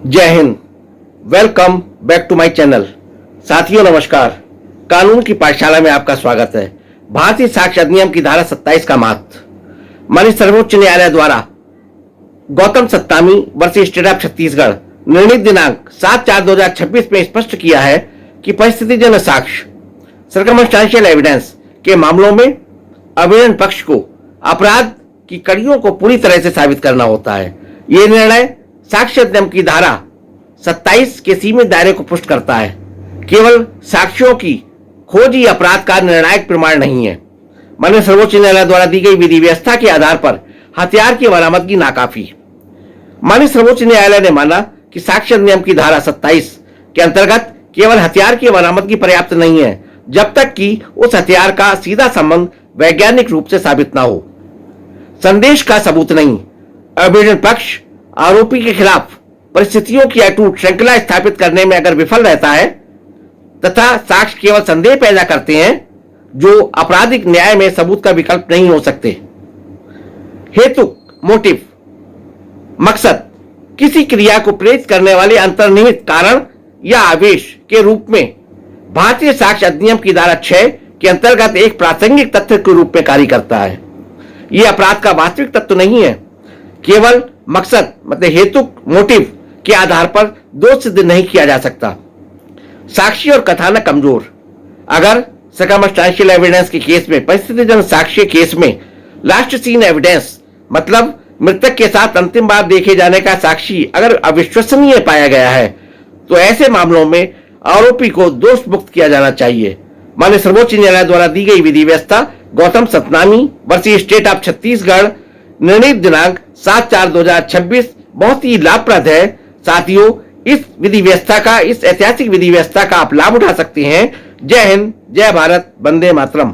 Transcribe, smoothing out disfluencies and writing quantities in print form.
जय हिंद। Welcome back to my channel. साथियों नमस्कार। कानून की पाठशाला में आपका स्वागत है। भारतीय साक्ष्य अधिनियम की धारा 27 का महत्व। माननीय सर्वोच्च न्यायालय द्वारा Gautam Sattami versus state of Chhattisgarh निर्णीत दिनांक 7/4/2026 में स्पष्ट किया है कि परिस्थितिजन्य साक्ष्य सर्कमस्टेंशियल एविडेंस के मामलों में अभियोजन पक्ष को अपराध की कड़ियों को पूरी तरह से साबित करना होता है। यह निर्णय साक्ष्य अधिनियम की धारा 27 के सीमित दायरे को पुष्ट करता है। केवल साक्ष्यों की खोज ही अपराध का निर्णायक प्रमाण नहीं है। माननीय सर्वोच्च न्यायालय द्वारा दी गई विधि व्यवस्था के आधार पर हथियार की बरामदगी नाकाफी। माननीय सर्वोच्च न्यायालय ने माना कि साक्ष्य अधिनियम की धारा 27 के अंतर्गत केवल हथियार की बरामदगी पर्याप्त नहीं है जब तक कि उस हथियार का सीधा संबंध वैज्ञानिक रूप से साबित ना हो। संदेश का सबूत नहीं। अभियोजन पक्ष आरोपी के खिलाफ परिस्थितियों की अटूट श्रृंखला स्थापित करने में अगर विफल रहता है तथा साक्ष्य केवल संदेह पैदा करते हैं जो आपराधिक न्याय में सबूत का विकल्प नहीं हो सकते। हेतु मोटिव मकसद किसी क्रिया को प्रेरित करने वाले अंतर्निहित कारण या आवेश के रूप में भारतीय साक्ष्य अधिनियम की धारा 6 के अंतर्गत एक प्रासंगिक तथ्य के रूप में कार्य करता है। यह अपराध का वास्तविक तत्व नहीं है। केवल मकसद मतलब हेतु मोटिव के आधार पर दोष सिद्ध नहीं किया जा सकता। साक्षी और कथानक कमजोर। अगर सर्कमस्टेंशियल एविडेंस के केस में परिस्थितिजन्य साक्ष्य केस में लास्ट सीन एविडेंस मतलब मृतक के साथ अंतिम बार देखे जाने का साक्षी अगर अविश्वसनीय पाया गया है तो ऐसे मामलों में आरोपी को दोष मुक्त किया जाना चाहिए। माननीय सर्वोच्च न्यायालय द्वारा दी गई विधि व्यवस्था Gautam Sattami versus state of Chhattisgarh निर्णीत दिनांक 7/4/2026 बहुत ही लाभप्रद है। साथियों इस ऐतिहासिक विधि व्यवस्था का आप लाभ उठा सकते हैं। जय हिंद, जय भारत, वंदे मातरम।